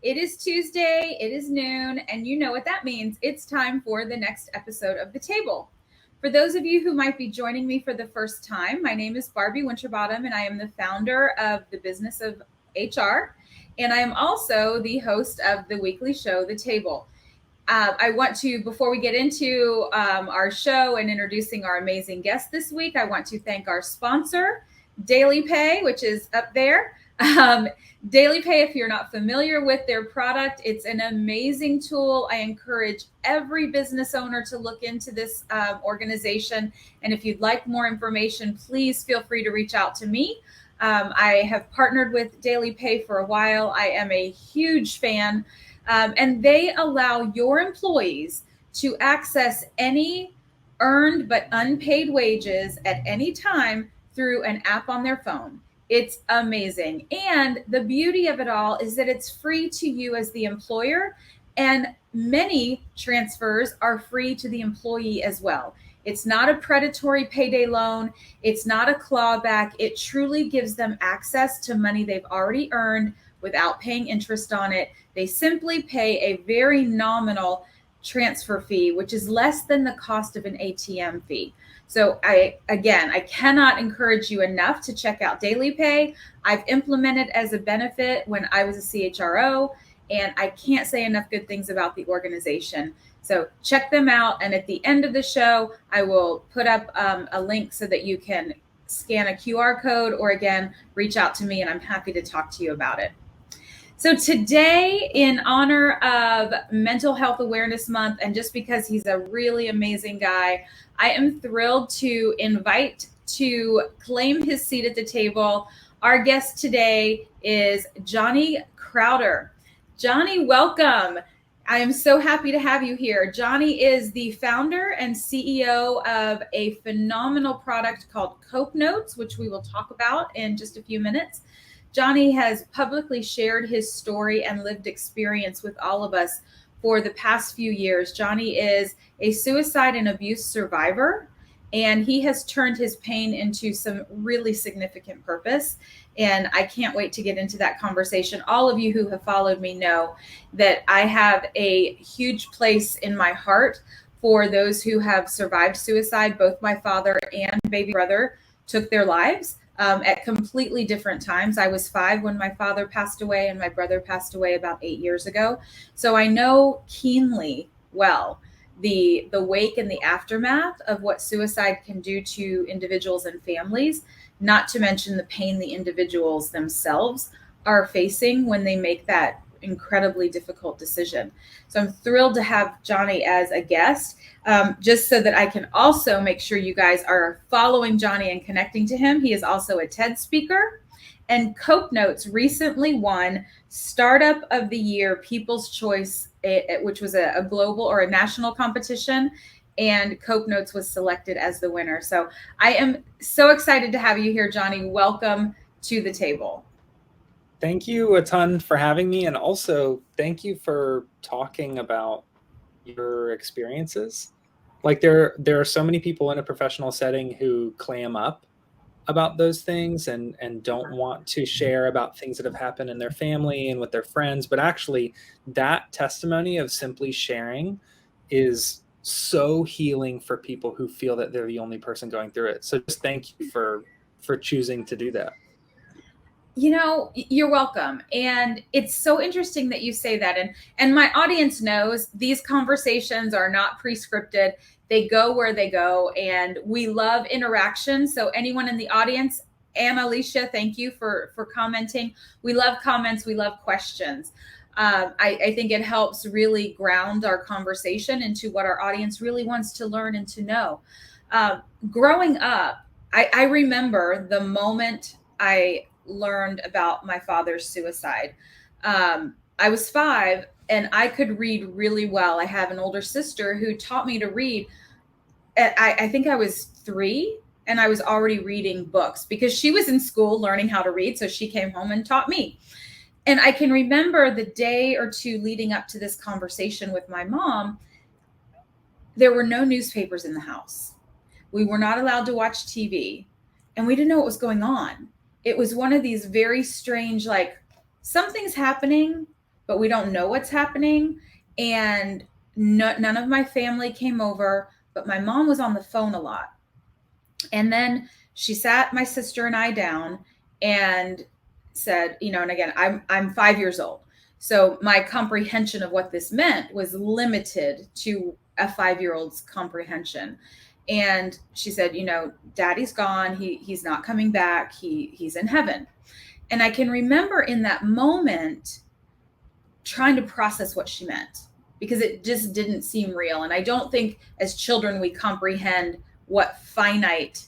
It is Tuesday, it is noon, and you know what that means. It's time for the next episode of The Table. For those of you who might be joining me for the first time, my name is Barbie Winterbottom, and I am the founder of the Business of HR, and I am also the host of the weekly show, The Table. I want to, before we get into our show and introducing our amazing guest this week, I want to thank our sponsor, Daily Pay, which is up there. Daily Pay, if you're not familiar with their product, it's an amazing tool. I encourage every business owner to look into this organization. And if you'd like more information, please feel free to reach out to me. I have partnered with Daily Pay for a while. I am a huge fan. And they allow your employees to access any earned but unpaid wages at any time through an app on their phone. It's amazing. And the beauty of it all is that it's free to you as the employer, and many transfers are free to the employee as well. It's not a predatory payday loan. It's not a clawback. It truly gives them access to money they've already earned without paying interest on it. They simply pay a very nominal transfer fee, which is less than the cost of an ATM fee. So I cannot encourage you enough to check out Daily Pay. I've implemented as a benefit when I was a CHRO, and I can't say enough good things about the organization. So check them out. And at the end of the show, I will put up a link so that you can scan a QR code, or again, reach out to me, and I'm happy to talk to you about it. So today, in honor of Mental Health Awareness Month, and just because he's a really amazing guy, I am thrilled to invite to claim his seat at the table. Our guest today is Johnny Crowder. Johnny, welcome. I am so happy to have you here. Johnny is the founder and CEO of a phenomenal product called Cope Notes, which we will talk about in just a few minutes. Johnny has publicly shared his story and lived experience with all of us for the past few years. Johnny is a suicide and abuse survivor, and he has turned his pain into some really significant purpose. And I can't wait to get into that conversation. All of you who have followed me know that I have a huge place in my heart for those who have survived suicide. Both my father and baby brother took their lives at completely different times. I was 5 when my father passed away, and my brother passed away about 8 years ago. So I know keenly well the wake and the aftermath of what suicide can do to individuals and families, not to mention the pain the individuals themselves are facing when they make that incredibly difficult decision. So I'm thrilled to have Johnny as a guest, just so that I can also make sure you guys are following Johnny and connecting to him. He is also a TED speaker, and Cope Notes recently won Startup of the Year People's Choice, which was a global or a national competition, and Cope Notes was selected as the winner. So I am so excited to have you here, Johnny. Welcome to the table. Thank you a ton for having me. And also thank you for talking about your experiences. Like there are so many people in a professional setting who clam up about those things and don't want to share about things that have happened in their family and with their friends. But actually that testimony of simply sharing is so healing for people who feel that they're the only person going through it. So just thank you for choosing to do that. You know, you're welcome. And it's so interesting that you say that. And my audience knows these conversations are not pre-scripted. They go where they go, and we love interaction. So anyone in the audience, and Alicia, thank you for commenting. We love comments. We love questions. I think it helps really ground our conversation into what our audience really wants to learn and to know. Growing up, I remember the moment I learned about my father's suicide. I was 5 and I could read really well. I have an older sister who taught me to read. I think I was 3 and I was already reading books because she was in school learning how to read. So she came home and taught me. And I can remember the day or two leading up to this conversation with my mom, there were no newspapers in the house. We were not allowed to watch TV, and we didn't know what was going on. It was one of these very strange, like, something's happening, but we don't know what's happening. And none of my family came over, but my mom was on the phone a lot. And then she sat my sister and I down and said, and again, I'm 5 years old. So my comprehension of what this meant was limited to a 5-year-old's comprehension. And she said, Daddy's gone. He's not coming back. He's in heaven. And I can remember in that moment trying to process what she meant, because it just didn't seem real. And I don't think as children we comprehend what finite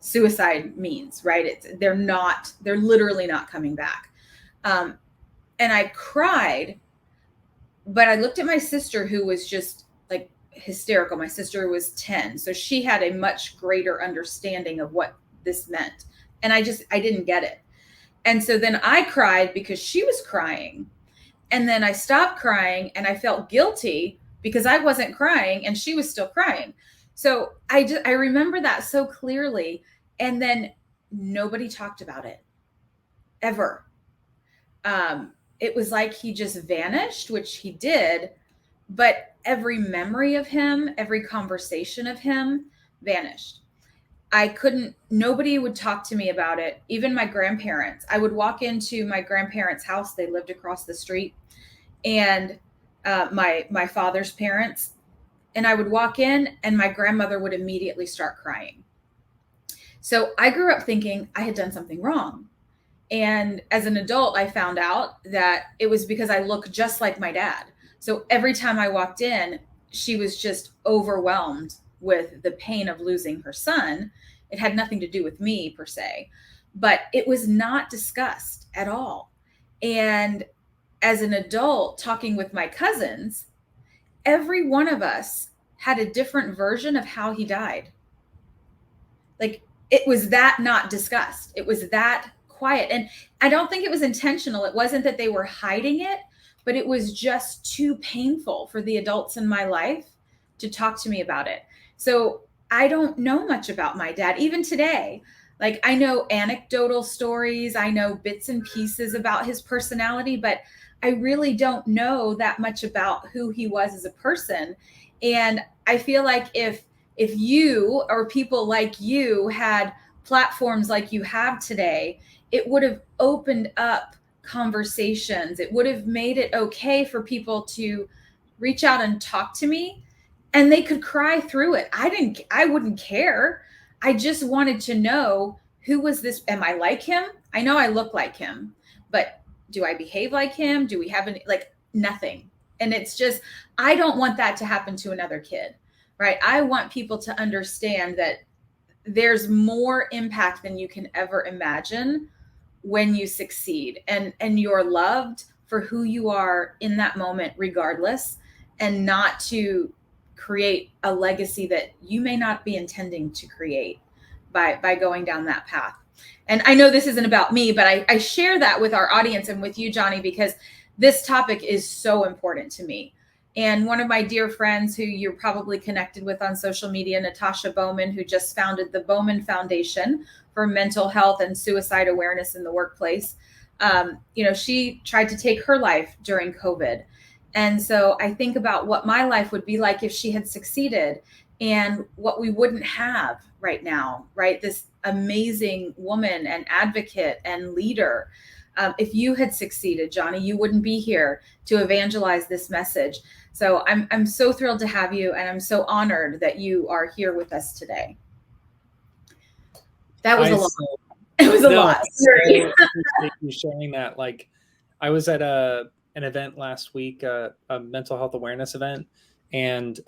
suicide means, right? They're literally not coming back. And I cried, but I looked at my sister, who was just like hysterical. My sister was 10, so she had a much greater understanding of what this meant. And I didn't get it. And so then I cried because she was crying. And then I stopped crying and I felt guilty because I wasn't crying and she was still crying. So I remember that so clearly. And then nobody talked about it ever. It was like he just vanished, which he did, but every memory of him, every conversation of him vanished. Nobody would talk to me about it. Even my grandparents. I would walk into my grandparents' house. They lived across the street. And my father's parents. And I would walk in and my grandmother would immediately start crying. So I grew up thinking I had done something wrong. And as an adult, I found out that it was because I look just like my dad. So every time I walked in, she was just overwhelmed with the pain of losing her son. It had nothing to do with me per se, but it was not discussed at all. And as an adult, talking with my cousins, every one of us had a different version of how he died. Like, it was that not discussed. It was that quiet. And I don't think it was intentional. It wasn't that they were hiding it, but it was just too painful for the adults in my life to talk to me about it. So I don't know much about my dad, even today. Like, I know anecdotal stories, I know bits and pieces about his personality, but I really don't know that much about who he was as a person. And I feel like if you or people like you had platforms like you have today, it would have opened up conversations. It would have made it okay for people to reach out and talk to me, and they could cry through it. I wouldn't care. I just wanted to know, who was this? Am I like him? I know I look like him, but do I behave like him? Do we have any, like, nothing? And it's just, I don't want that to happen to another kid, right? I want people to understand that there's more impact than you can ever imagine when you succeed, and you're loved for who you are in that moment, regardless, and not to create a legacy that you may not be intending to create by going down that path. And I know this isn't about me, but I share that with our audience and with you, Johnny, because this topic is so important to me. And one of my dear friends, who you're probably connected with on social media, Natasha Bowman, who just founded the Bowman Foundation for Mental Health and Suicide Awareness in the Workplace, she tried to take her life during COVID. And so I think about what my life would be like if she had succeeded, and what we wouldn't have right now, right? This amazing woman and advocate and leader. If you had succeeded, Johnny, you wouldn't be here to evangelize this message. So I'm so thrilled to have you, and I'm so honored that you are here with us today. That was a lot. It was a lot. I appreciate you sharing that. Like, I was at an event last week, a mental health awareness event, and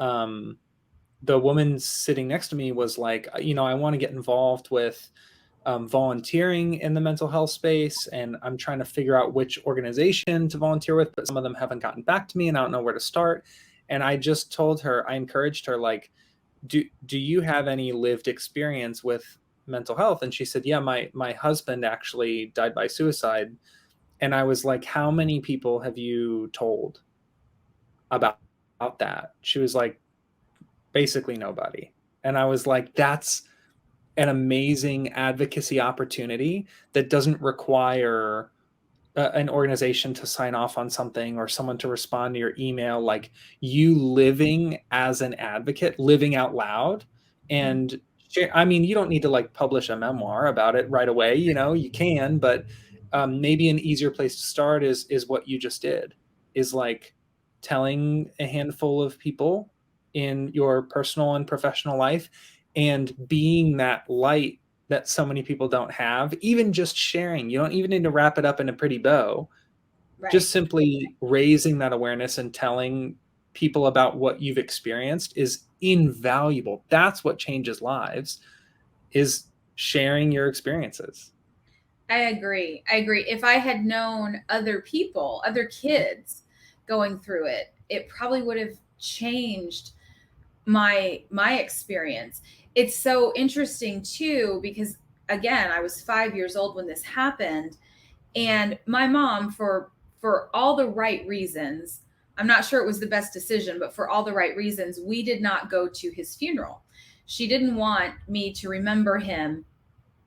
the woman sitting next to me was like, I want to get involved with volunteering in the mental health space, and I'm trying to figure out which organization to volunteer with, but some of them haven't gotten back to me and I don't know where to start. And I just told her, I encouraged her, like, do you have any lived experience with mental health? And she said, yeah, my husband actually died by suicide. And I was like, how many people have you told about that? She was like, basically nobody. And I was like, that's an amazing advocacy opportunity that doesn't require an organization to sign off on something or someone to respond to your email, like you living as an advocate, living out loud and I mean, you don't need to like publish a memoir about it right away, you know, you can, but maybe an easier place to start is what you just did, is like telling a handful of people in your personal and professional life and being that light that so many people don't have. Even just sharing, you don't even need to wrap it up in a pretty bow. Right. Just simply raising that awareness and telling people about what you've experienced is invaluable. That's what changes lives, is sharing your experiences. I agree. I agree. If I had known other people, other kids going through it, it probably would have changed my experience. It's so interesting too because again, I was 5 years old when this happened, and my mom, for all the right reasons, I'm not sure it was the best decision, but for all the right reasons, we did not go to his funeral. She didn't want me to remember him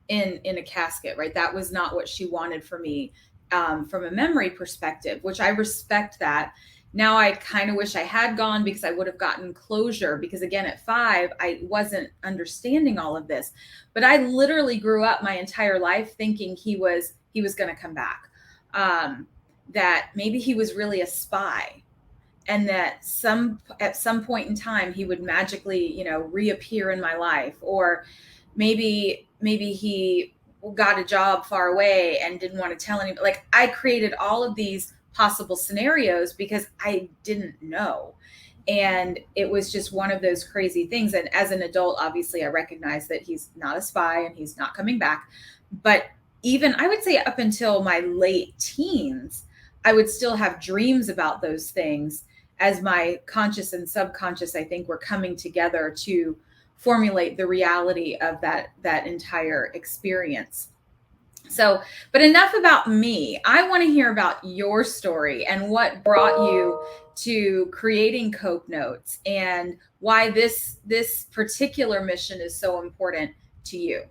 in a casket, right? That was not what she wanted for me, from a memory perspective, which I respect that. Now I kind of wish I had gone because I would have gotten closure, because again at 5 I wasn't understanding all of this. But I literally grew up my entire life thinking he was going to come back, that maybe he was really a spy, and that at some point in time he would magically, reappear in my life, or maybe he got a job far away and didn't want to tell anybody. Like, I created all of these possible scenarios because I didn't know. And it was just one of those crazy things. And as an adult, obviously, I recognize that he's not a spy and he's not coming back. But even, I would say, up until my late teens, I would still have dreams about those things, as my conscious and subconscious, I think, were coming together to formulate the reality of that entire experience. So, but enough about me. I want to hear about your story and what brought you to creating Cope Notes, and why this particular mission is so important to you.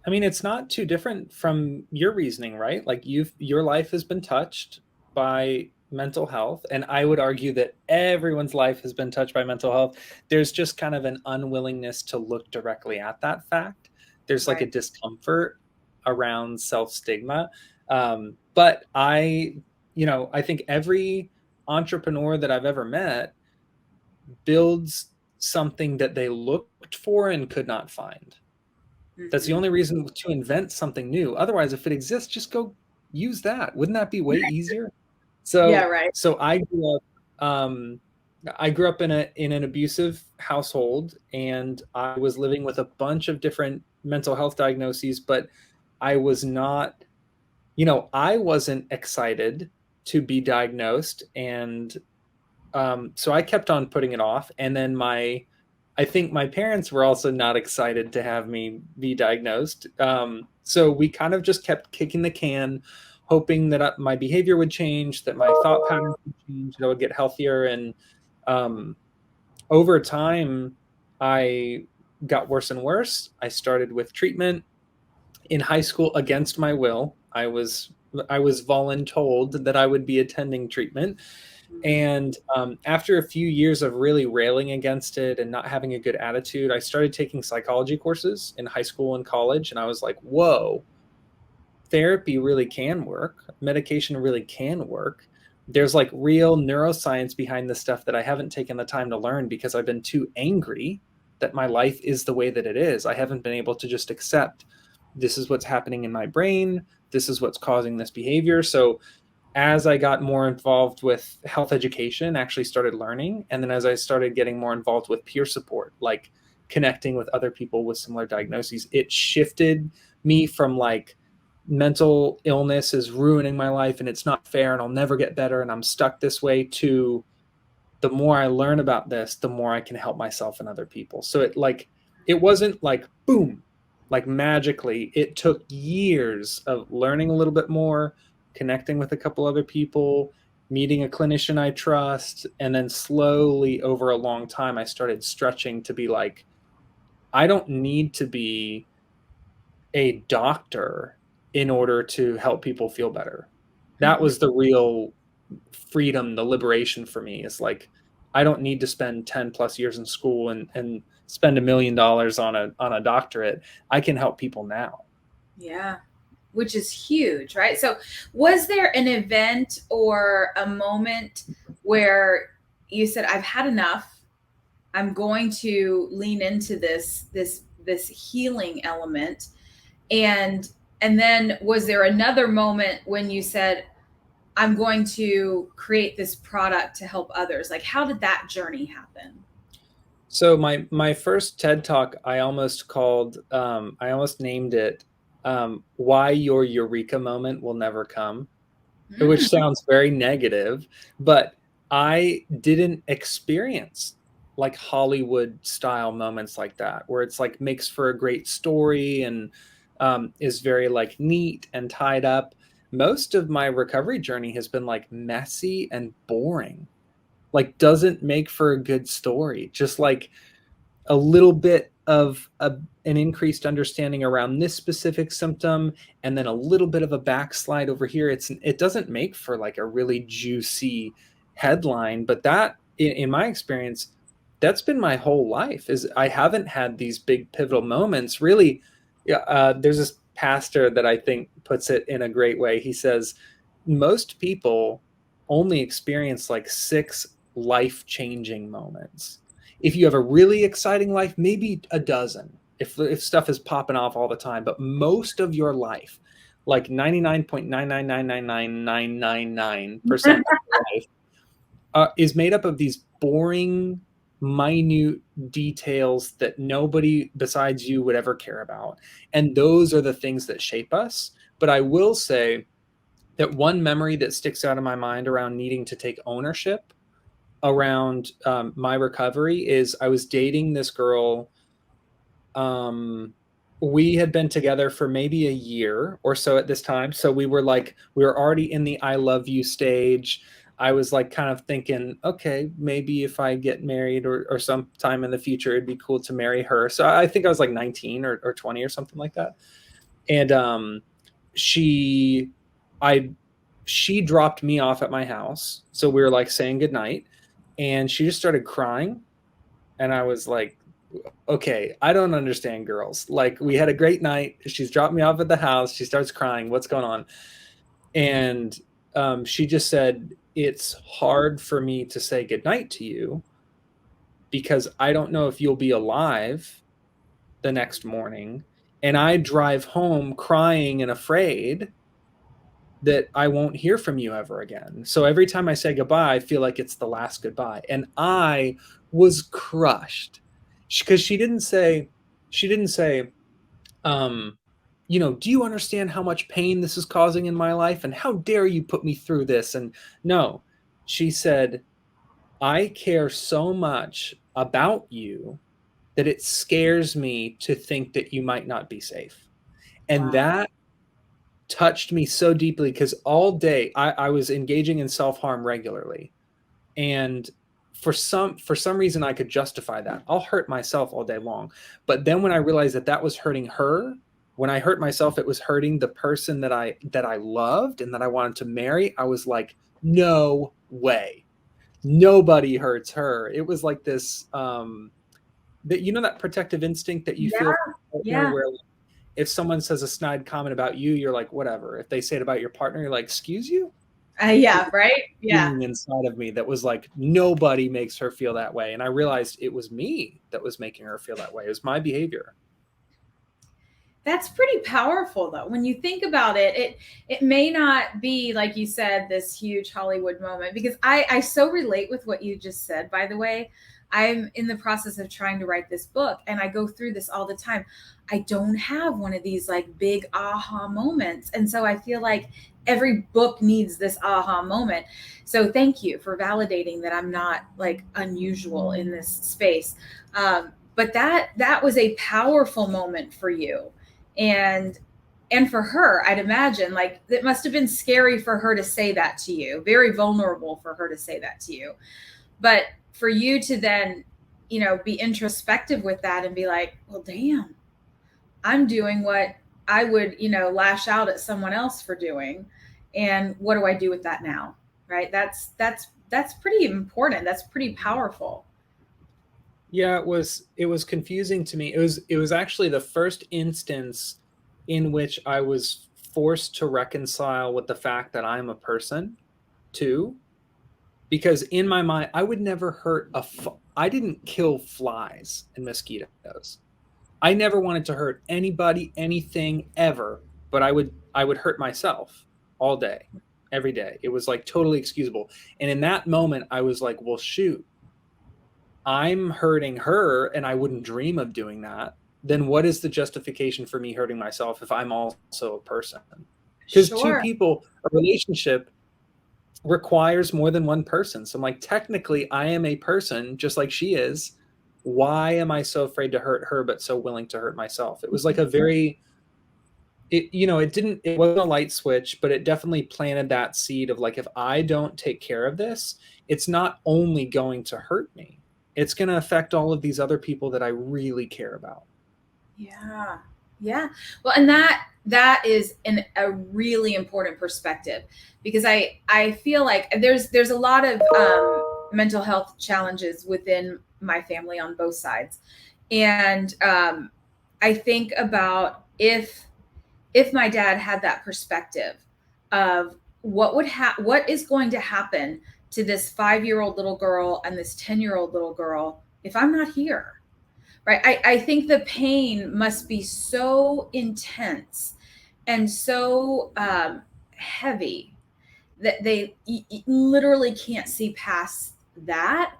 I mean, it's not too different from your reasoning, right? Like your life has been touched by mental health, and I would argue that everyone's life has been touched by mental health. There's just kind of an unwillingness to look directly at that fact. There's like a Right. discomfort around self-stigma. But I think every entrepreneur that I've ever met builds something that they looked for and could not find. That's the Mm-hmm. only reason to invent something new. Otherwise, if it exists, just go use that. Wouldn't that be way easier? Yeah. So, Right. so I grew up in an abusive household, and I was living with a bunch of different mental health diagnoses, but I was not, I wasn't excited to be diagnosed, and so I kept on putting it off. And then I think my parents were also not excited to have me be diagnosed. So we kind of just kept kicking the can, hoping that my behavior would change, that my thought patterns would change, that I would get healthier. And um, over time, I got worse and worse. I started with treatment in high school against my will. I was voluntold that I would be attending treatment, Mm-hmm. and after a few years of really railing against it and not having a good attitude, I started taking psychology courses in high school and college. And I was like, whoa, therapy really can work. Medication really can work. There's like real neuroscience behind this stuff that I haven't taken the time to learn because I've been too angry that my life is the way that it is. I haven't been able to just accept this is what's happening in my brain. This is what's causing this behavior. So as I got more involved with health education, actually started learning. And then as I started getting more involved with peer support, like connecting with other people with similar diagnoses, it shifted me from like mental illness is ruining my life and it's not fair and I'll never get better and I'm stuck this way, to the more I learn about this, the more I can help myself and other people. So it wasn't like boom, like magically. It took years of learning a little bit more, connecting with a couple other people, meeting a clinician I trust, and then slowly over a long time I started stretching to be like, I don't need to be a doctor in order to help people feel better. That Mhm. was the real freedom, the liberation for me, is like, I don't need to spend 10 plus years in school and spend $1 million on a doctorate. I can help people now. Yeah. Which is huge, right? So, was there an event or a moment where you said, "I've had enough. I'm going to lean into this healing element," and then was there another moment when you said, "I'm going to create this product to help others"? Like, how did that journey happen? So my first TED talk, I almost named it, "Why Your Eureka Moment Will Never Come," which Mm. sounds very negative, but I didn't experience like Hollywood style moments like that, where it's like makes for a great story and is very like neat and tied up. Most of my recovery journey has been like messy and boring, like doesn't make for a good story. Just like a little bit of an increased understanding around this specific symptom, and then a little bit of a backslide over here. It doesn't make for like a really juicy headline, but that in my experience, that's been my whole life. Is I haven't had these big pivotal moments really. Yeah, there's this pastor that I think puts it in a great way. He says most people only experience like 6 life-changing moments. If you have a really exciting life, maybe a dozen, if stuff is popping off all the time. But most of your life, like 99.9999999% of your life, is made up of these boring, minute details that nobody besides you would ever care about. And those are the things that shape us. But I will say that one memory that sticks out in my mind around needing to take ownership around my recovery is I was dating this girl. Um, we had been together for maybe a year or so at this time. So we were already in the I love you stage. I was like kind of thinking, okay, maybe if I get married or sometime in the future, it'd be cool to marry her. So I think I was like 19 or 20 or something like that. And she, I, she dropped me off at my house. So we were like saying goodnight, and she just started crying. And I was like, okay, I don't understand girls. Like, we had a great night. She's dropped me off at the house. She starts crying. What's going on? And she just said, it's hard for me to say goodnight to you because I don't know if you'll be alive the next morning. And I drive home crying and afraid that I won't hear from you ever again. So every time I say goodbye, I feel like it's the last goodbye. And I was crushed because she didn't say, um, do you understand how much pain this is causing in my life? And how dare you put me through this? And no, she said, I care so much about you that it scares me to think that you might not be safe. And Wow. that touched me so deeply because all day I was engaging in self-harm regularly. And for some reason I could justify that. I'll hurt myself all day long. But then when I realized that that was hurting her, when I hurt myself, it was hurting the person that I loved and that I wanted to marry. I was like, no way. Nobody hurts her. It was like this that that protective instinct that you Yeah. feel from a partner Yeah. where if someone says a snide comment about you, you're like, whatever. If they say it about your partner, you're like, excuse you? Yeah. Right. Yeah. Inside of me that was like, nobody makes her feel that way. And I realized it was me that was making her feel that way. It was my behavior. That's pretty powerful though. When you think about it, it may not be like you said this huge Hollywood moment, because I so relate with what you just said. By the way, I'm in the process of trying to write this book, and I go through this all the time. I don't have one of these like big aha moments, and so I feel like every book needs this aha moment. So thank you for validating that I'm not like unusual in this space. But that was a powerful moment for you, and for her, I'd imagine like it must have been scary for her to say that to you, very vulnerable for her to say that to you. But for you to then, be introspective with that and be like, well, damn, I'm doing what I would, lash out at someone else for doing. And what do I do with that now? Right? That's pretty important. That's pretty powerful. Yeah, it was confusing to me. It was actually the first instance in which I was forced to reconcile with the fact that I'm a person too, because in my mind I would never hurt I didn't kill flies and mosquitoes. I never wanted to hurt anybody, anything ever, but I would hurt myself all day, every day. It was like totally excusable. And in that moment I was like, well shoot, I'm hurting her and I wouldn't dream of doing that. Then what is the justification for me hurting myself if I'm also a person? Because two Sure. people, a relationship requires more than one person. So I'm like, technically, I am a person just like she is. Why am I so afraid to hurt her, but so willing to hurt myself? It was like a very, it wasn't a light switch, but it definitely planted that seed of like, if I don't take care of this, it's not only going to hurt me, it's going to affect all of these other people that I really care about. Yeah. Yeah. Well, and that is a really important perspective, because I feel like there's a lot of mental health challenges within my family on both sides. And I think about if my dad had that perspective of what is going to happen to this 5-year-old little girl and this 10-year-old little girl if I'm not here. Right. I think the pain must be so intense and so heavy that they literally can't see past that,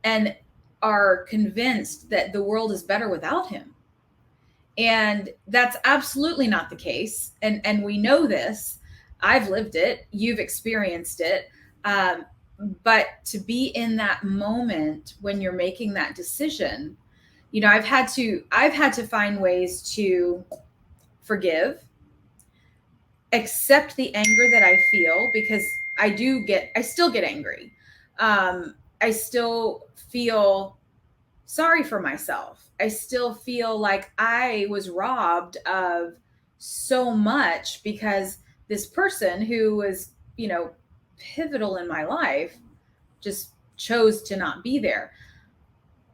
and are convinced that the world is better without him. And that's absolutely not the case. And we know this. I've lived it. You've experienced it. Um, but to be in that moment when you're making that decision, I've had to find ways to forgive, accept the anger that I feel, because I still get angry. I still feel sorry for myself. I still feel like I was robbed of so much because this person who was, pivotal in my life just chose to not be there.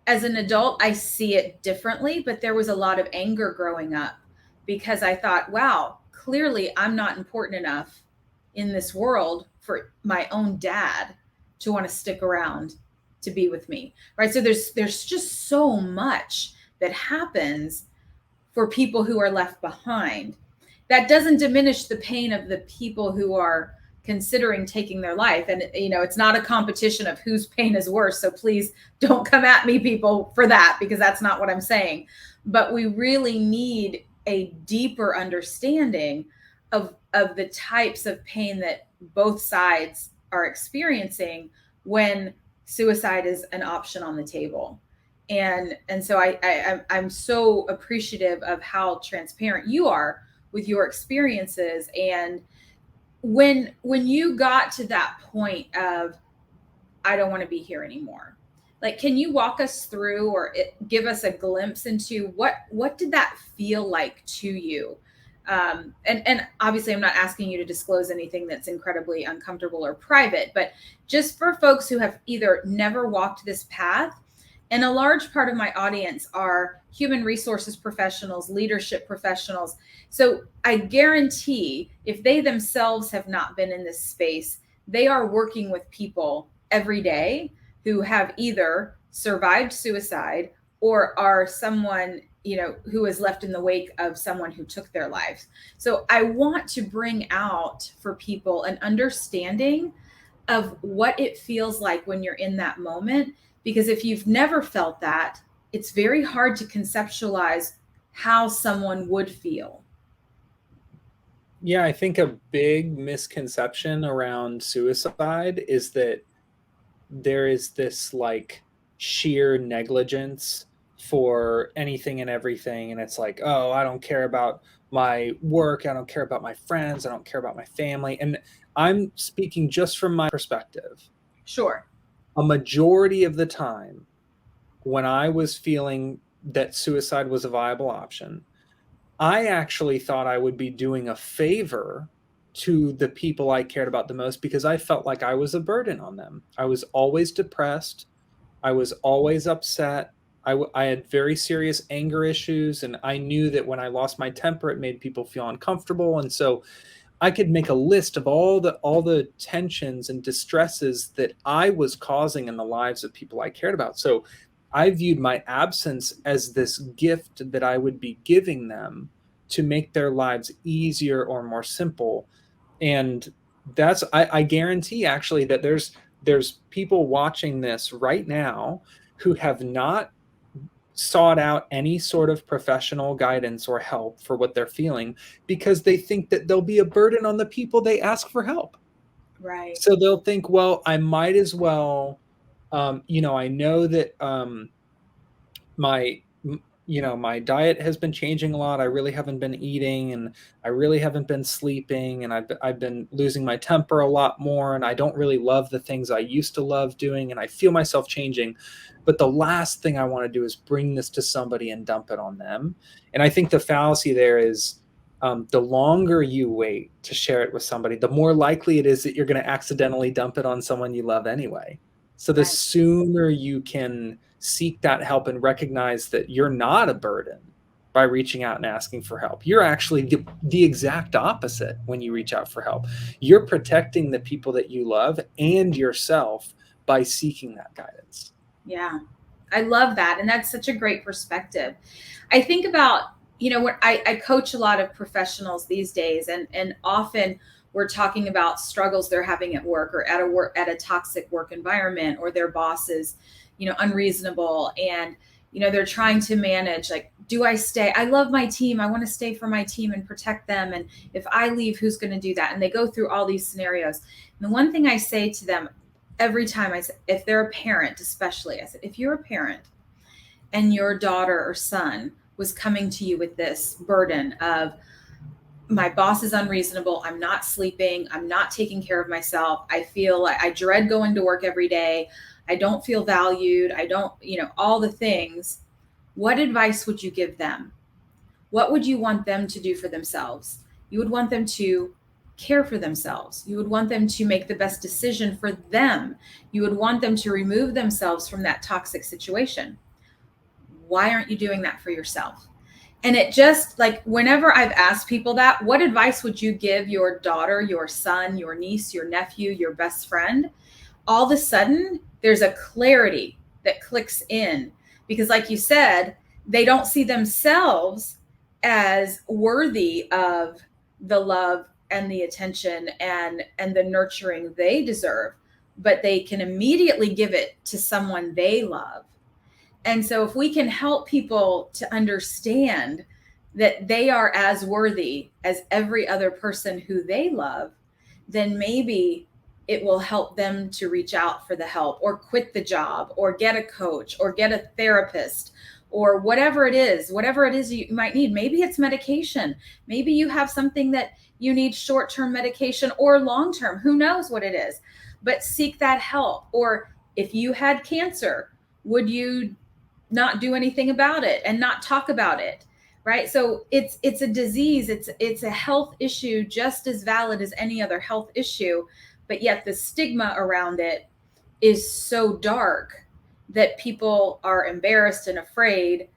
As an adult, I see it differently, but there was a lot of anger growing up because I thought, wow, clearly I'm not important enough in this world for my own dad to want to stick around to be with me. Right? So there's just so much that happens for people who are left behind. That doesn't diminish the pain of the people who are considering taking their life. And, it's not a competition of whose pain is worse. So please don't come at me, people, for that, because that's not what I'm saying. But we really need a deeper understanding of the types of pain that both sides are experiencing when suicide is an option on the table. And so I'm so appreciative of how transparent you are with your experiences. And when you got to that point of, I don't want to be here anymore, like, can you walk us through or give us a glimpse into what did that feel like to you? And obviously I'm not asking you to disclose anything that's incredibly uncomfortable or private, but just for folks who have either never walked this path, and a large part of my audience are human resources professionals, leadership professionals. So I guarantee if they themselves have not been in this space, they are working with people every day who have either survived suicide or are someone, who is left in the wake of someone who took their lives. So I want to bring out for people an understanding of what it feels like when you're in that moment, because if you've never felt that, it's very hard to conceptualize how someone would feel. Yeah, I think a big misconception around suicide is that there is this like sheer negligence for anything and everything. And it's like, oh, I don't care about my work. I don't care about my friends. I don't care about my family. And I'm speaking just from my perspective. Sure. A majority of the time, when I was feeling that suicide was a viable option, I actually thought I would be doing a favor to the people I cared about the most, because I felt like I was a burden on them. I was always depressed. I was always upset. I had very serious anger issues, and I knew that when I lost my temper, it made people feel uncomfortable. And so I could make a list of all the tensions and distresses that I was causing in the lives of people I cared about. So I viewed my absence as this gift that I would be giving them to make their lives easier or more simple. And that's I guarantee actually that there's people watching this right now who have not sought out any sort of professional guidance or help for what they're feeling, because they think that they'll be a burden on the people they ask for help. Right. So they'll think, well, I might as well, I know that my my diet has been changing a lot. I really haven't been eating, and I really haven't been sleeping, and I've been losing my temper a lot more, and I don't really love the things I used to love doing, and I feel myself changing. But the last thing I want to do is bring this to somebody and dump it on them. And I think the fallacy there is, the longer you wait to share it with somebody, the more likely it is that you're going to accidentally dump it on someone you love anyway. So the Right. sooner you can seek that help and recognize that you're not a burden by reaching out and asking for help. You're actually the exact opposite when you reach out for help. You're protecting the people that you love and yourself by seeking that guidance. Yeah. I love that. And that's such a great perspective. I think about, when I coach a lot of professionals these days, and often we're talking about struggles they're having at work, or at a toxic work environment, or their boss is, unreasonable, and they're trying to manage, like, do I stay? I love my team. I want to stay for my team and protect them. And if I leave, who's going to do that? And they go through all these scenarios. And the one thing I say to them every time, I said, if they're a parent, especially, I said, if you're a parent and your daughter or son was coming to you with this burden of, my boss is unreasonable, I'm not sleeping, I'm not taking care of myself, I feel like I dread going to work every day, I don't feel valued, I don't, all the things, what advice would you give them? What would you want them to do for themselves? You would want them to care for themselves. You would want them to make the best decision for them. You would want them to remove themselves from that toxic situation. Why aren't you doing that for yourself? And it just, like, whenever I've asked people that, what advice would you give your daughter, your son, your niece, your nephew, your best friend? All of a sudden, there's a clarity that clicks in, because, like you said, they don't see themselves as worthy of the love and the attention and the nurturing they deserve, but they can immediately give it to someone they love. And so if we can help people to understand that they are as worthy as every other person who they love, then maybe it will help them to reach out for the help, or quit the job, or get a coach, or get a therapist, or whatever it is you might need. Maybe it's medication. Maybe you have something that you need short-term medication or long-term. Who knows what it is? But seek that help. Or if you had cancer, would you not do anything about it and not talk about it? Right? So it's a disease, it's a health issue just as valid as any other health issue, but yet the stigma around it is so dark that people are embarrassed and afraid,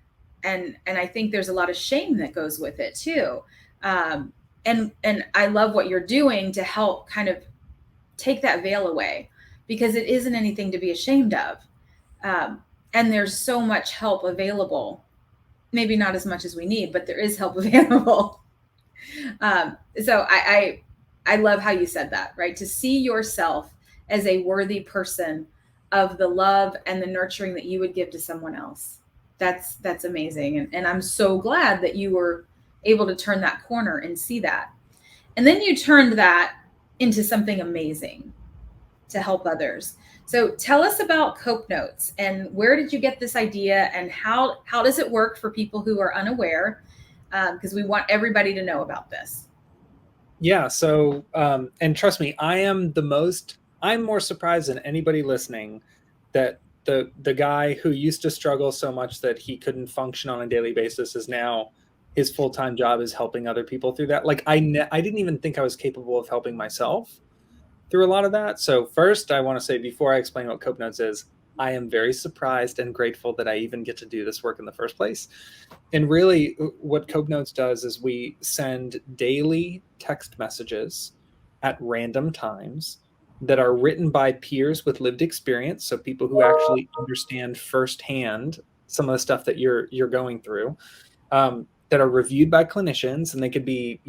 and I think there's a lot of shame that goes with it too. And I love what you're doing to help kind of take that veil away, because it isn't anything to be ashamed of. And there's so much help available. Maybe not as much as we need, but there is help available. So I love how you said that, right? To see yourself as a worthy person of the love and the nurturing that you would give to someone else. That's amazing. And I'm so glad that you were able to turn that corner and see that. And then you turned that into something amazing to help others. So tell us about Cope Notes, and where did you get this idea, and how does it work for people who are unaware? Because we want everybody to know about this. Yeah. So, and trust me, I'm more surprised than anybody listening that the guy who used to struggle so much that he couldn't function on a daily basis is now his full-time job is helping other people through that. Like I didn't even think I was capable of helping myself through a lot of that. So first, I want to say, before I explain what Cope Notes is, I am very surprised and grateful that I even get to do this work in the first place. And really, what Cope Notes does is we send daily text messages at random times that are written by peers with lived experience, so people who actually understand firsthand some of the stuff that you're going through, that are reviewed by clinicians, and they could be,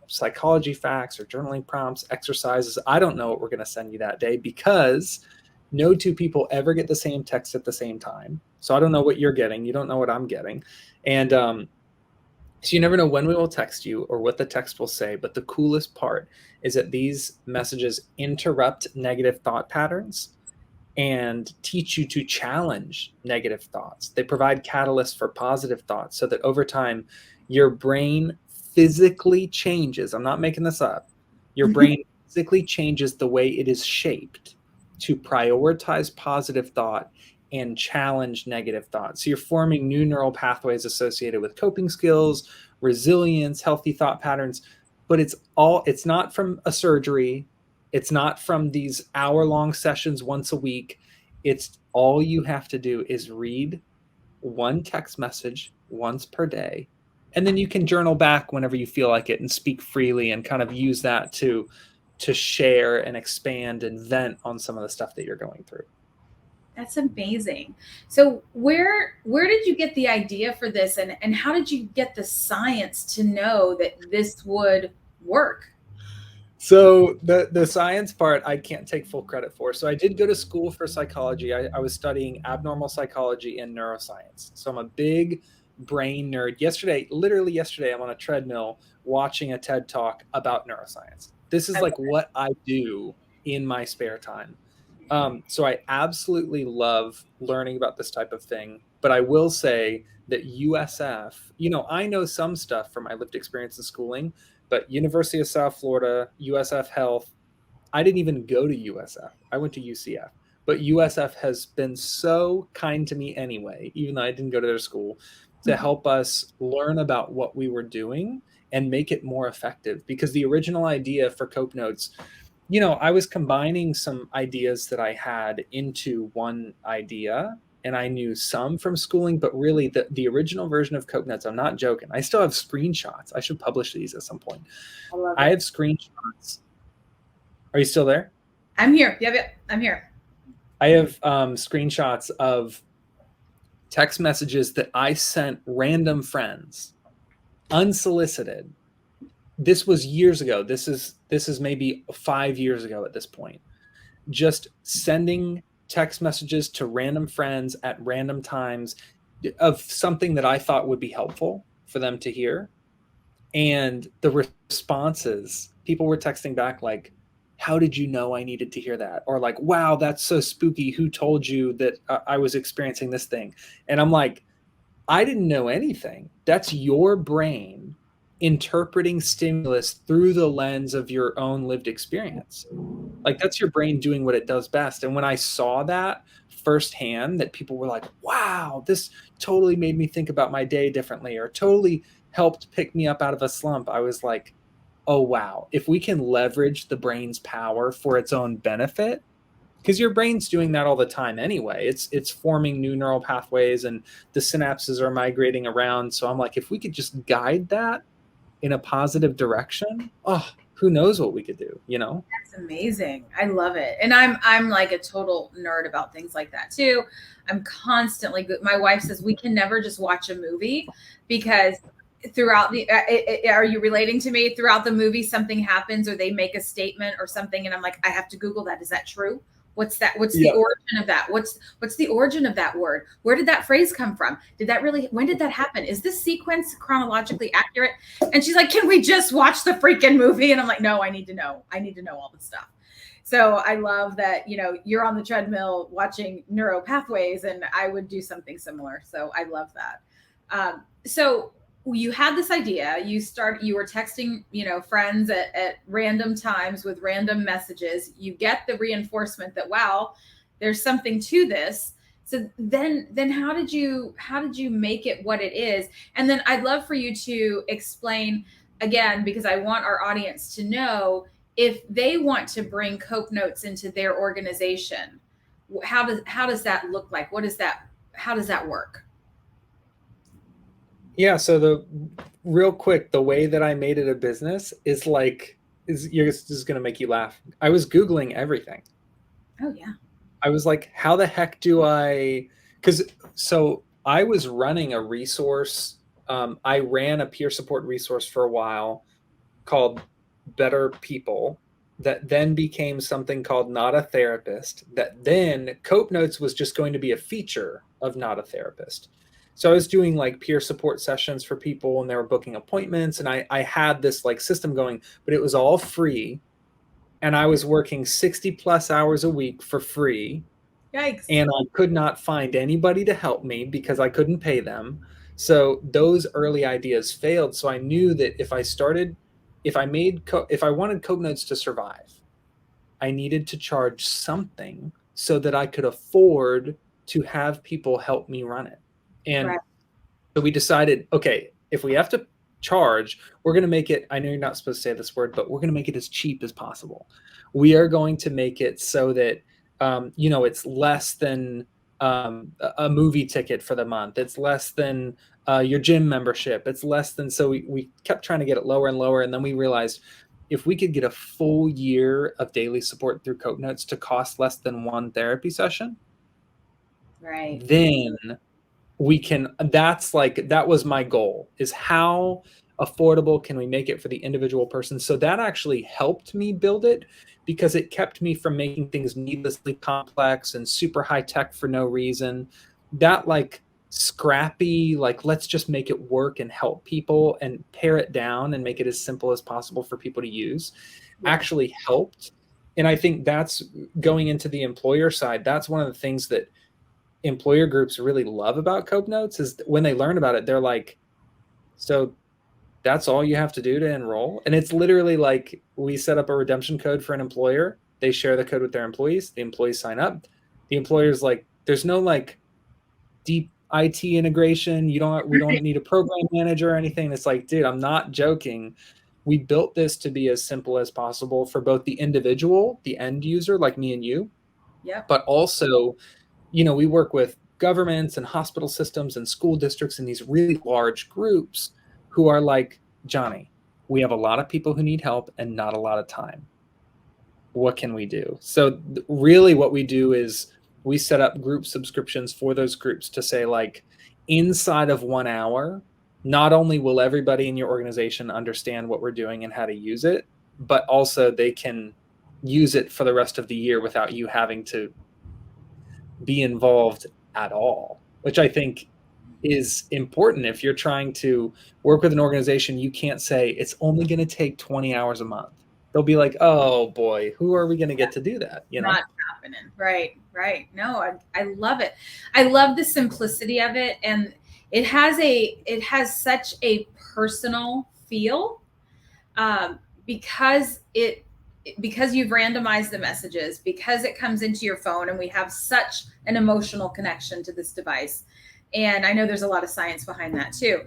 psychology facts or journaling prompts, exercises. I don't know what we're going to send you that day because no two people ever get the same text at the same time. So I don't know what you're getting. You don't know what I'm getting. And so you never know when we will text you or what the text will say. But the coolest part is that these messages interrupt negative thought patterns and teach you to challenge negative thoughts. They provide catalysts for positive thoughts so that over time, your brain physically changes. I'm not making this up. Your brain physically changes the way it is shaped to prioritize positive thought and challenge negative thoughts. So you're forming new neural pathways associated with coping skills, resilience, healthy thought patterns, but it's not from a surgery. It's not from these hour-long sessions once a week. It's all you have to do is read one text message once per day. And then you can journal back whenever you feel like it and speak freely and kind of use that to share and expand and vent on some of the stuff that you're going through. That's amazing. So where did you get the idea for this, and how did you get the science to know that this would work? So the science part, I can't take full credit for. So I did go to school for psychology. I was studying abnormal psychology and neuroscience. So I'm a big brain nerd. Literally yesterday, I'm on a treadmill watching a TED Talk about neuroscience. This is like what I do in my spare time. So I absolutely love learning about this type of thing. But I will say that USF, I know some stuff from my lived experience in schooling, but University of South Florida, USF Health, I didn't even go to USF. I went to UCF. But USF has been so kind to me anyway, even though I didn't go to their school, to help us learn about what we were doing and make it more effective. Because the original idea for Cope Notes, I was combining some ideas that I had into one idea, and I knew some from schooling, but really the original version of Cope Notes, I'm not joking. I still have screenshots. I should publish these at some point. I love I it. have screenshots. Are you still there? I'm here. Yep, I'm here. I have screenshots of text messages that I sent random friends, unsolicited. This was years ago. This is maybe 5 years ago at this point. Just sending text messages to random friends at random times of something that I thought would be helpful for them to hear. And the responses, people were texting back like, how did you know I needed to hear that? Or like, wow, that's so spooky. Who told you that I was experiencing this thing? And I'm like, I didn't know anything. That's your brain interpreting stimulus through the lens of your own lived experience. Like that's your brain doing what it does best. And when I saw that firsthand, that people were like, wow, this totally made me think about my day differently, or totally helped pick me up out of a slump, I was like, oh, wow, if we can leverage the brain's power for its own benefit, because your brain's doing that all the time anyway. It's forming new neural pathways and the synapses are migrating around. So I'm like, if we could just guide that in a positive direction, who knows what we could do, That's amazing. I love it. And I'm like a total nerd about things like that too. I'm constantly good. My wife says we can never just watch a movie because throughout the are you relating to me? Throughout the movie something happens or they make a statement or something and I'm like, I have to Google that. Is that true? What's that? What's the origin of that? What's the origin of that word? Where did that phrase come from? When did that happen? Is this sequence chronologically accurate? And she's like, can we just watch the freaking movie? And I'm like, no, I need to know all this stuff. So I love that, you're on the treadmill watching neuro pathways and I would do something similar. So I love that. So you had this idea, you were texting, friends at random times with random messages. You get the reinforcement that, wow, there's something to this. So then how did you make it what it is? And then I'd love for you to explain again, because I want our audience to know if they want to bring Cope Notes into their organization, how does that look like? How does that work? Yeah, so the real quick, the way that I made it a business is this is going to make you laugh. I was Googling everything. Oh yeah. I was like, how the heck do I, because so I was running a resource. I ran a peer support resource for a while called Better People, that then became something called Not a Therapist, that then Cope Notes was just going to be a feature of Not a Therapist. So I was doing like peer support sessions for people and they were booking appointments, and I had this like system going, but it was all free, and I was working 60 plus hours a week for free, Yikes. and I could not find anybody to help me because I couldn't pay them. So those early ideas failed. So I knew that if I wanted Cope Notes to survive, I needed to charge something so that I could afford to have people help me run it. And Right. so we decided, okay, if we have to charge, we're going to make it, I know you're not supposed to say this word, but we're going to make it as cheap as possible. We are going to make it so that, it's less than a movie ticket for the month. It's less than your gym membership. It's less than, so we kept trying to get it lower and lower. And then we realized if we could get a full year of daily support through Cope Notes to cost less than one therapy session, Right. then we can, that was my goal, is how affordable can we make it for the individual person. So that actually helped me build it, because it kept me from making things needlessly complex and super high tech for no reason. That like scrappy, like let's just make it work and help people and pare it down and make it as simple as possible for people to use, Yeah. actually helped. And I think that's going into the employer side. That's one of the things that employer groups really love about Cope Notes, is when they learn about it, they're like, so that's all you have to do to enroll? And it's literally like, we set up a redemption code for an employer. They share the code with their employees. The employees sign up. The employer's like, there's no like deep IT integration. We don't need a program manager or anything. It's like, dude, I'm not joking. We built this to be as simple as possible for both the individual, the end user, like me and you, Yep. but also, we work with governments and hospital systems and school districts and these really large groups who are like, Johnny, we have a lot of people who need help and not a lot of time. What can we do? So really what we do is we set up group subscriptions for those groups to say, like, inside of 1 hour, not only will everybody in your organization understand what we're doing and how to use it, but also they can use it for the rest of the year without you having to be involved at all, which I think is important. If you're trying to work with an organization, you can't say it's only going to take 20 hours a month. They'll be like, oh boy, who are we going to get to do that? Not happening. Right. Right. No, I love it. I love the simplicity of it. And it has such a personal feel, because because you've randomized the messages, because it comes into your phone, and we have such an emotional connection to this device. And I know there's a lot of science behind that too.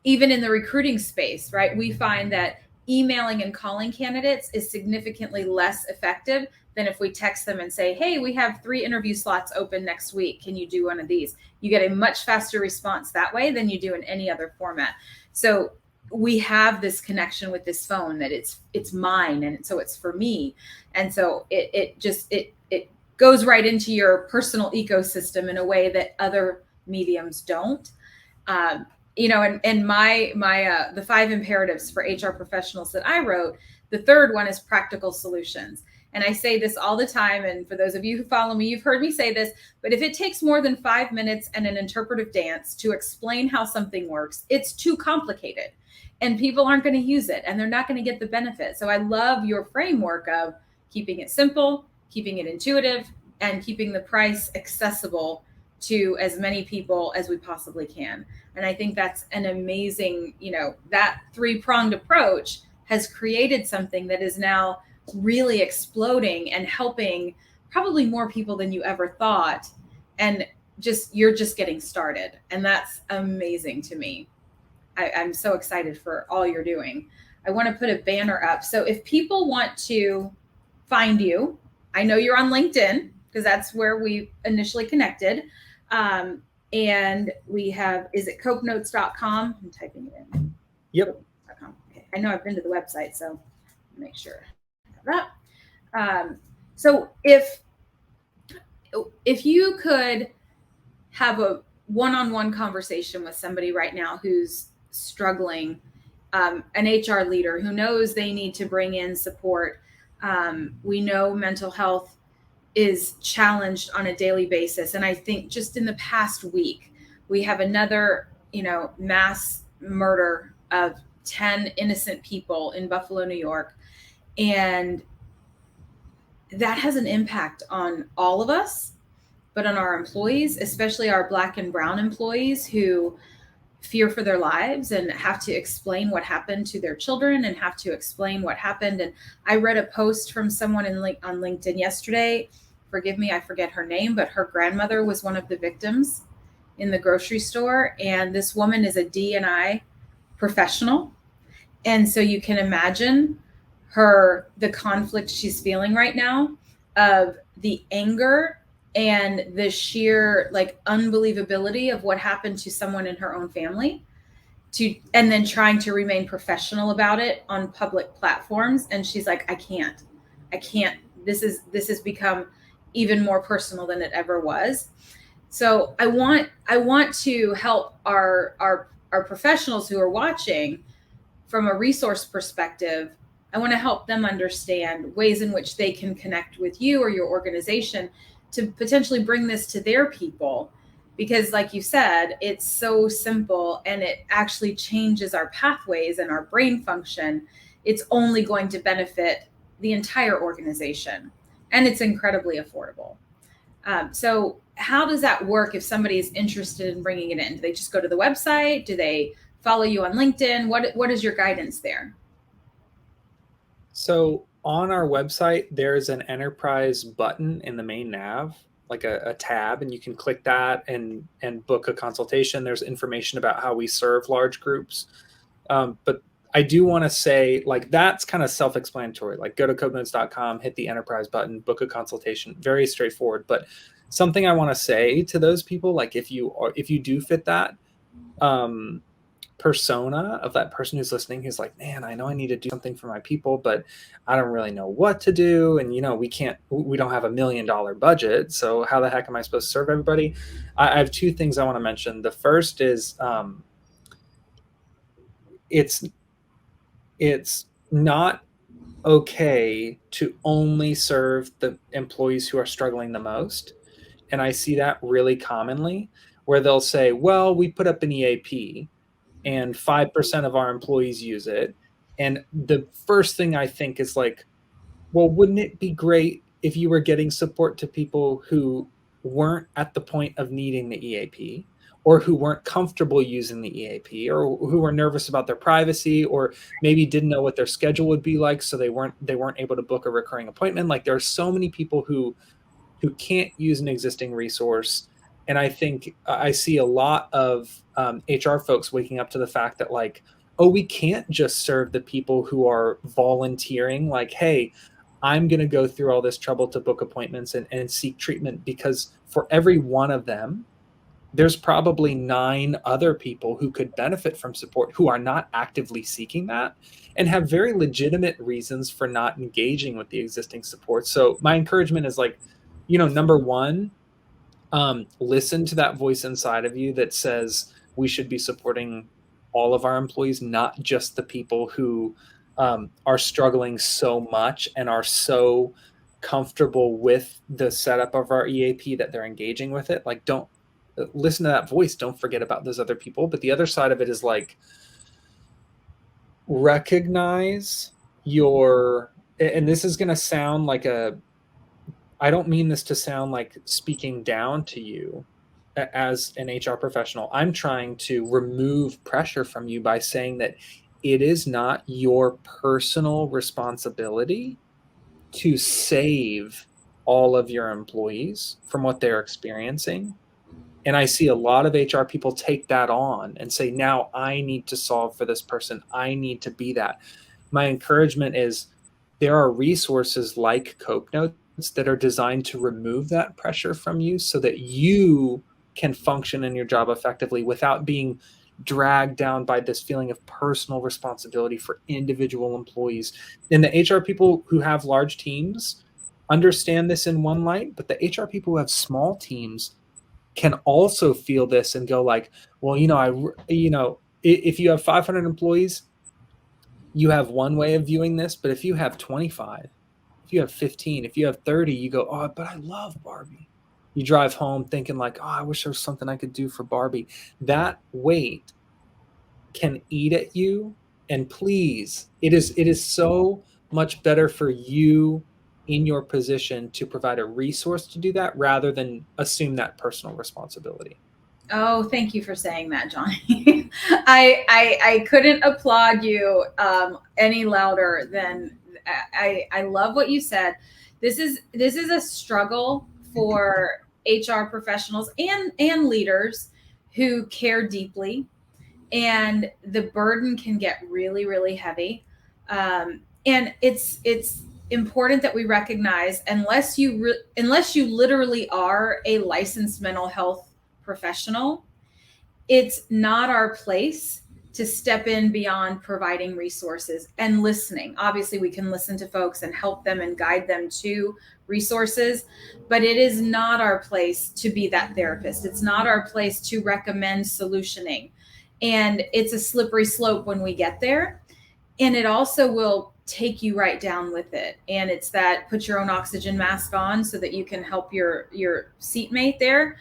Even in the recruiting space, right? We find that emailing and calling candidates is significantly less effective than if we text them and say, hey, we have 3 interview slots open next week. Can you do one of these? You get a much faster response that way than you do in any other format. So we have this connection with this phone that it's mine, and so it's for me. And so it goes right into your personal ecosystem in a way that other mediums don't. And my the 5 imperatives for HR professionals that I wrote, the third one is practical solutions. And I say this all the time, and for those of you who follow me, you've heard me say this, but if it takes more than 5 minutes and an interpretive dance to explain how something works, it's too complicated and people aren't going to use it and they're not going to get the benefit. So I love your framework of keeping it simple, keeping it intuitive, and keeping the price accessible to as many people as we possibly can. And I think that's an amazing, that 3-pronged approach has created something that is now really exploding and helping probably more people than you ever thought. and you're just getting started. And that's amazing to me. I'm so excited for all you're doing. I want to put a banner up. So if people want to find you, I know you're on LinkedIn because that's where we initially connected. And we have, is it copenotes.com? I'm typing it in. Yep. Okay. I know I've been to the website, so make sure I have that. So if you could have a one-on-one conversation with somebody right now who's struggling, an HR leader who knows they need to bring in support. We know mental health is challenged on a daily basis. And I think just in the past week, we have another, mass murder of 10 innocent people in Buffalo, New York. And that has an impact on all of us, but on our employees, especially our Black and Brown employees who fear for their lives and have to explain what happened to their children and have to explain what happened. And I read a post from someone on LinkedIn yesterday. Forgive me, I forget her name, but her grandmother was one of the victims in the grocery store. And this woman is a D&I professional. And so you can imagine the conflict she's feeling right now of the anger and the sheer unbelievability of what happened to someone in her own family, and then trying to remain professional about it on public platforms. And she's like, I can't, this has become even more personal than it ever was. So I want to help our professionals who are watching from a resource perspective. I want to help them understand ways in which they can connect with you or your organization to potentially bring this to their people. Because like you said, it's so simple and it actually changes our pathways and our brain function. It's only going to benefit the entire organization, and it's incredibly affordable. So how does that work if somebody is interested in bringing it in? Do they just go to the website? Do they follow you on LinkedIn? What is your guidance there? So on our website, there's an enterprise button in the main nav, like a tab, and you can click that and book a consultation. There's information about how we serve large groups. But I do want to say, that's kind of self-explanatory. Go to copenotes.com, hit the enterprise button, book a consultation. Very straightforward. But something I want to say to those people, if you do fit that persona of that person who's listening, who's like, man, I know I need to do something for my people, but I don't really know what to do. And, we don't have $1 million budget. So how the heck am I supposed to serve everybody? I have two things I want to mention. The first is it's not okay to only serve the employees who are struggling the most. And I see that really commonly where they'll say, well, we put up an EAP and 5% of our employees use it. And the first thing I think is well, wouldn't it be great if you were getting support to people who weren't at the point of needing the EAP, or who weren't comfortable using the EAP, or who were nervous about their privacy, or maybe didn't know what their schedule would be like, so they weren't able to book a recurring appointment. There are so many people who can't use an existing resource. And I think I see a lot of HR folks waking up to the fact that oh, we can't just serve the people who are volunteering. Hey, I'm going to go through all this trouble to book appointments and seek treatment, because for every one of them, there's probably 9 other people who could benefit from support who are not actively seeking that and have very legitimate reasons for not engaging with the existing support. So my encouragement is number one, listen to that voice inside of you that says we should be supporting all of our employees, not just the people who are struggling so much and are so comfortable with the setup of our EAP that they're engaging with it. Don't listen to that voice. Don't forget about those other people. But the other side of it is recognize and this is going to sound I don't mean this to sound like speaking down to you as an HR professional. I'm trying to remove pressure from you by saying that it is not your personal responsibility to save all of your employees from what they're experiencing. And I see a lot of HR people take that on and say, now I need to solve for this person. I need to be that. My encouragement is there are resources like Cope Notes that are designed to remove that pressure from you so that you can function in your job effectively without being dragged down by this feeling of personal responsibility for individual employees. And the HR people who have large teams understand this in one light, but the HR people who have small teams can also feel this and go like, well, if you have 500 employees, you have one way of viewing this, but if you have 25, if you have 15, if you have 30, you go, oh, but I love Barbie. You drive home thinking like, oh, I wish there was something I could do for Barbie. That weight can eat at you. And please, it is so much better for you in your position to provide a resource to do that rather than assume that personal responsibility. Oh, thank you for saying that, Johnny. I couldn't applaud you any louder than I love what you said. This is a struggle for HR professionals and leaders who care deeply, and the burden can get really, really heavy. And it's important that we recognize, unless you literally are a licensed mental health professional, it's not our place to step in beyond providing resources and listening. Obviously, we can listen to folks and help them and guide them to resources, but it is not our place to be that therapist. It's not our place to recommend solutioning. And it's a slippery slope when we get there. And it also will take you right down with it. And it's that put your own oxygen mask on so that you can help your seatmate there.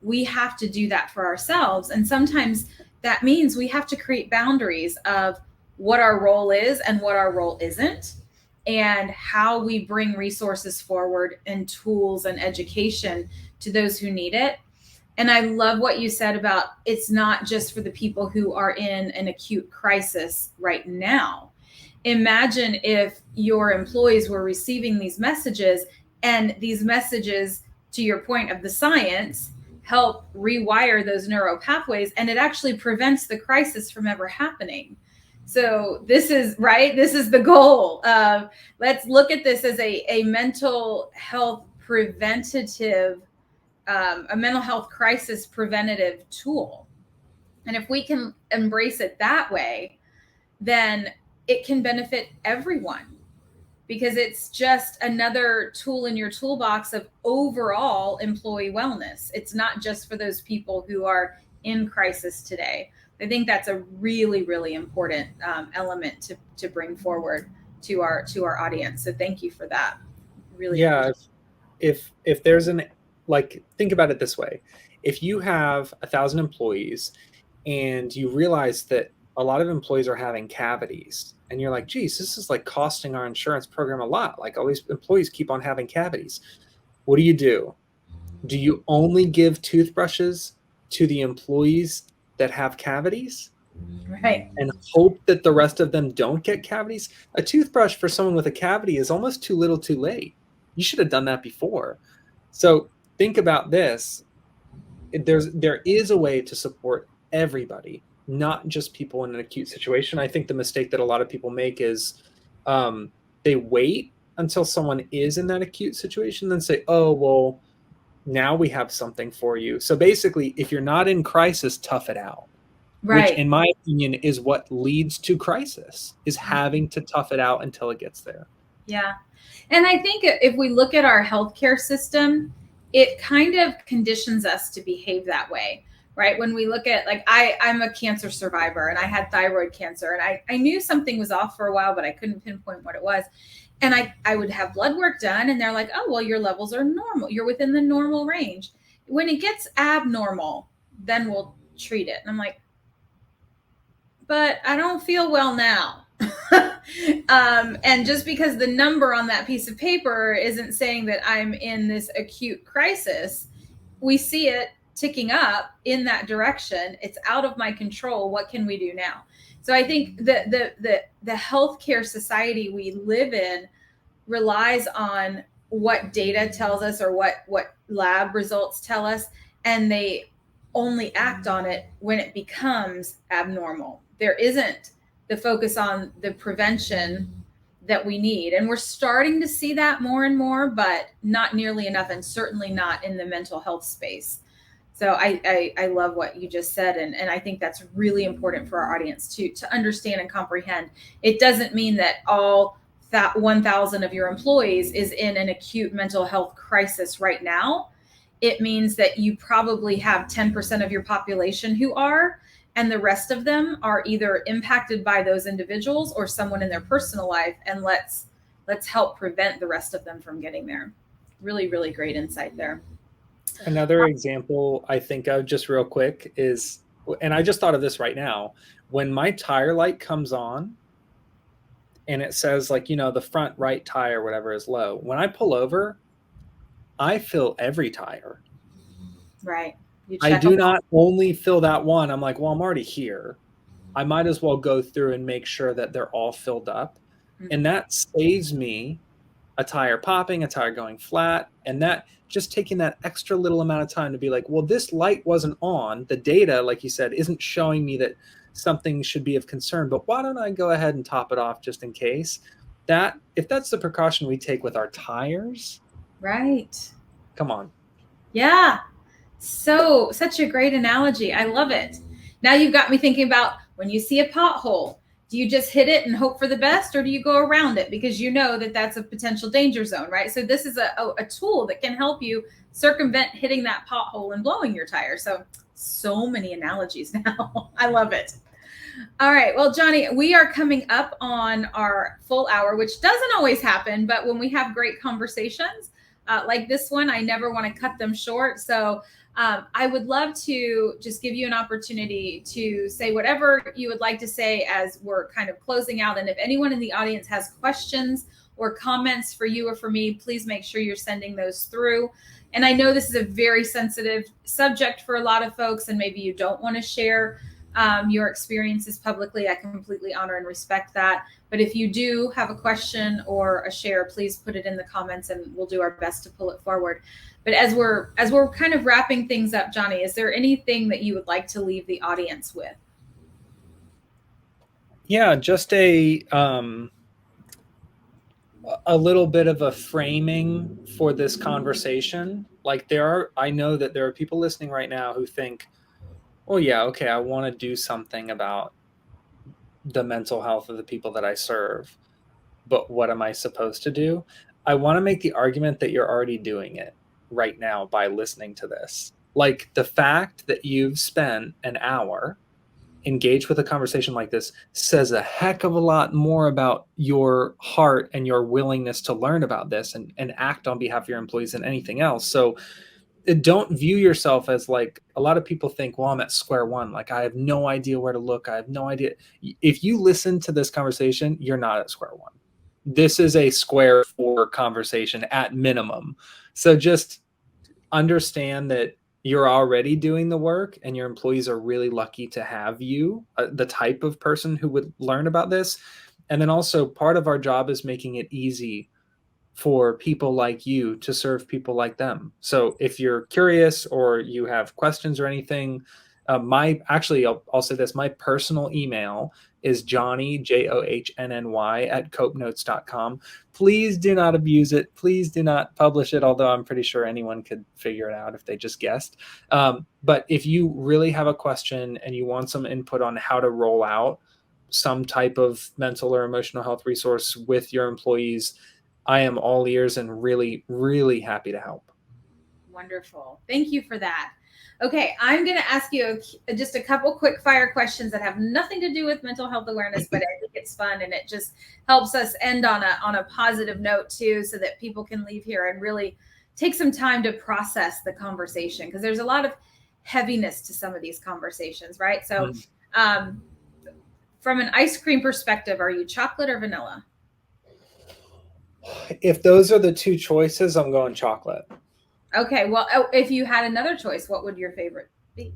We have to do that for ourselves. And sometimes that means we have to create boundaries of what our role is and what our role isn't, and how we bring resources forward and tools and education to those who need it. And I love what you said about it's not just for the people who are in an acute crisis right now. Imagine if your employees were receiving these messages, and these messages, to your point of the science, help rewire those neural pathways, and it actually prevents the crisis from ever happening. So this is right. This is the goal. Let's look at this as a mental health preventative, a mental health crisis preventative tool. And if we can embrace it that way, then it can benefit everyone, because it's just another tool in your toolbox of overall employee wellness. It's not just for those people who are in crisis today. I think that's a really, really important element to bring forward to our audience. So thank you for that. Really, yeah. If there's think about it this way: if you have 1,000 employees and you realize that a lot of employees are having cavities, and you're like, geez, this is like costing our insurance program a lot. Like all these employees keep on having cavities. What do? Do you only give toothbrushes to the employees that have cavities? right. And hope that the rest of them don't get cavities? A toothbrush for someone with a cavity is almost too little too late. You should have done that before. So think about this. There is a way to support everybody, not just people in an acute situation. I think the mistake that a lot of people make is they wait until someone is in that acute situation, then say, oh, well, now we have something for you. So basically, if you're not in crisis, tough it out. Which, Right. in my opinion, is what leads to crisis, is having to tough it out until it gets there. Yeah. And I think if we look at our healthcare system, it kind of conditions us to behave that way, right? When we look at, like, I'm a cancer survivor, and I had thyroid cancer, and I knew something was off for a while, but I couldn't pinpoint what it was. And I would have blood work done, and they're like, oh, well, your levels are normal. You're within the normal range. When it gets abnormal, then we'll treat it. And I'm like, but I don't feel well now. And just because the number on that piece of paper isn't saying that I'm in this acute crisis, we see it ticking up in that direction. It's out of my control. What can we do now? So I think the healthcare society we live in relies on what data tells us or what lab results tell us, and they only act on it when it becomes abnormal. There isn't the focus on the prevention that we need, and we're starting to see that more and more, but not nearly enough, and certainly not in the mental health space. So I love what you just said, and I think that's really important for our audience to understand and comprehend. It doesn't mean that all that 1,000 of your employees is in an acute mental health crisis right now. It means that you probably have 10% of your population who are, and the rest of them are either impacted by those individuals or someone in their personal life, and let's help prevent the rest of them from getting there. Really, really great insight there. Another example I think of just real quick is, and I just thought of this right now, when my tire light comes on and it says like, the front right tire, whatever, is low. When I pull over, I fill every tire. Right. You I check them do all. not only fill that one. I'm like, well, I'm already here. I might as well go through and make sure that they're all filled up. And that saves me a tire popping, a tire going flat, and that just taking that extra little amount of time to be like, well, this light wasn't on. The data, like you said, isn't showing me that something should be of concern, but why don't I go ahead and top it off just in case? That, if that's the precaution we take with our tires, Right. come on. Yeah. So, such a great analogy. I love it. Now you've got me thinking about when you see a pothole, do you just hit it and hope for the best, or do you go around it because you know that that's a potential danger zone, right? So, this is a tool that can help you circumvent hitting that pothole and blowing your tire. So many analogies now. I love it. All right. Well, Johnny, we are coming up on our full hour, which doesn't always happen, but when we have great conversations like this one, I never want to cut them short. So I would love to just give you an opportunity to say whatever you would like to say as we're kind of closing out. And if anyone in the audience has questions or comments for you or for me, please make sure you're sending those through. And I know this is a very sensitive subject for a lot of folks, and maybe you don't want to share your experiences publicly. I completely honor and respect that. But if you do have a question or a share, please put it in the comments and we'll do our best to pull it forward. But as we're kind of wrapping things up, Johnny, is there anything that you would like to leave the audience with? Yeah, just a little bit of a framing for this conversation. Like I know that there are people listening right now who think, oh yeah, okay, I want to do something about the mental health of the people that I serve, but what am I supposed to do? I want to make the argument that you're already doing it right now by listening to this. Like the fact that you've spent an hour engaged with a conversation like this says a heck of a lot more about your heart and your willingness to learn about this and act on behalf of your employees than anything else. So don't view yourself as like a lot of people think, well, I'm at square one. Like I have no idea where to look. I have no idea. If you listen to this conversation, you're not at square one. This is a square four conversation at minimum. So just understand that you're already doing the work and your employees are really lucky to have you, the type of person who would learn about this. And then also part of our job is making it easy for people like you to serve people like them. So if you're curious or you have questions or anything, I'll say this, my personal email is Johnny, JOHNNY at copenotes.com. Please do not abuse it. Please do not publish it, although I'm pretty sure anyone could figure it out if they just guessed. But if you really have a question and you want some input on how to roll out some type of mental or emotional health resource with your employees, I am all ears and really, really happy to help. Wonderful. Thank you for that. Okay, I'm going to ask you just a couple quick fire questions that have nothing to do with mental health awareness, but I think it's fun and it just helps us end on a positive note too, so that people can leave here and really take some time to process the conversation, because there's a lot of heaviness to some of these conversations, right? So, from an ice cream perspective, are you chocolate or vanilla? If those are the two choices, I'm going chocolate. Okay, well, if you had another choice, what would your favorite be?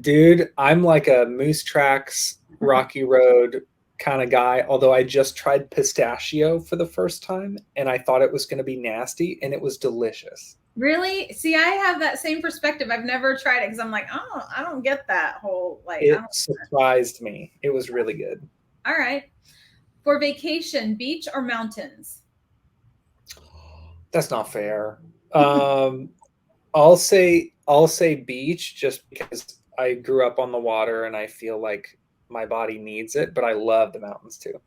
Dude, I'm like a Moose Tracks, Rocky Road, kind of guy, although I just tried pistachio for the first time and I thought it was going to be nasty, and it was delicious. Really? See, I have that same perspective. I've never tried it because I'm like, oh, I don't get that whole like. I It don't. surprised me. It was really good. All right. For vacation, beach or mountains? That's not fair. I'll say beach, just because I grew up on the water and I feel like my body needs it, but I love the mountains too.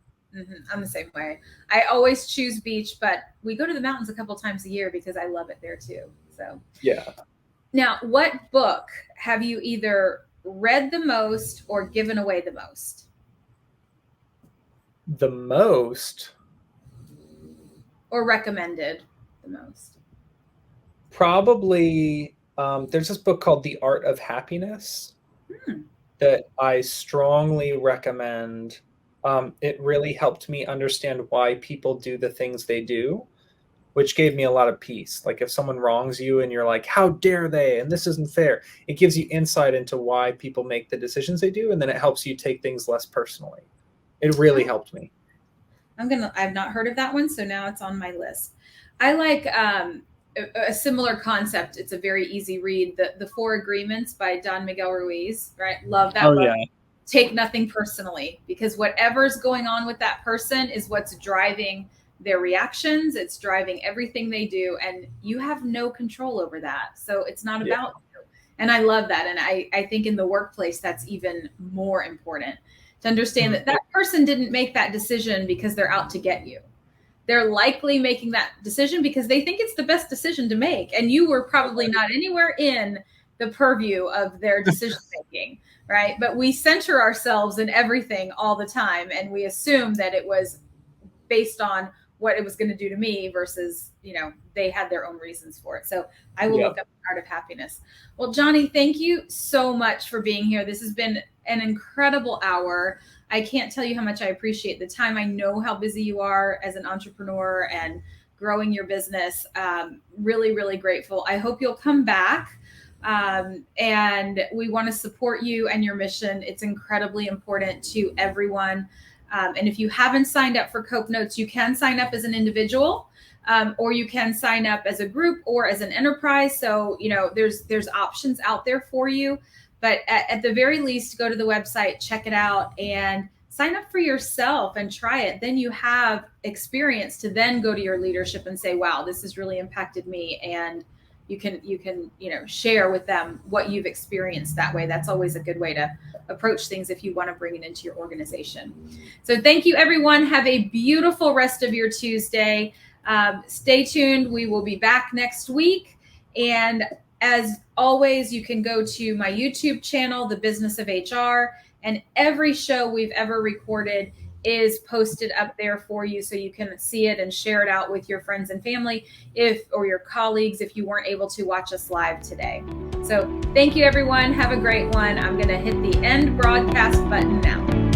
I'm the same way. I always choose beach, but we go to the mountains a couple times a year because I love it there too. So Yeah. now, what book have you either read the most or given away the most? The most, Or recommended the most? probably, there's this book called The Art of Happiness Hmm. that I strongly recommend. It really helped me understand why people do the things they do, which gave me a lot of peace. Like if someone wrongs you and you're like, how dare they? And this isn't fair. It gives you insight into why people make the decisions they do. And then it helps you take things less personally. It really helped me. I've not heard of that one, so now it's on my list. I like a similar concept. It's a very easy read. The Four Agreements by Don Miguel Ruiz, right? Love that Oh, book. yeah. Take nothing personally, because whatever's going on with that person is what's driving their reactions. It's driving everything they do, and you have no control over that. So it's not Yeah. about you. And I love that. And I think in the workplace, that's even more important to understand that that person didn't make that decision because they're out to get you. They're likely making that decision because they think it's the best decision to make. And you were probably not anywhere in the purview of their decision making, right? But we center ourselves in everything all the time. And we assume that it was based on what it was going to do to me versus, they had their own reasons for it. So I will look up The Art of Happiness. Well, Johnny, thank you so much for being here. This has been an incredible hour. I can't tell you how much I appreciate the time. I know how busy you are as an entrepreneur and growing your business. Really, really grateful. I hope you'll come back. And we want to support you and your mission. It's incredibly important to everyone. And if you haven't signed up for Cope Notes, you can sign up as an individual, or you can sign up as a group or as an enterprise. So, there's options out there for you. But at the very least, go to the website, check it out, and sign up for yourself and try it. Then you have experience to then go to your leadership and say, wow, this has really impacted me. And you can share with them what you've experienced that way. That's always a good way to approach things if you want to bring it into your organization. So thank you, everyone. Have a beautiful rest of your Tuesday. Stay tuned. We will be back next week. And as always, you can go to my YouTube channel, The Business of HR, and every show we've ever recorded is posted up there for you, so you can see it and share it out with your friends and family or your colleagues if you weren't able to watch us live today. So thank you, everyone. Have a great one. I'm going to hit the end broadcast button now.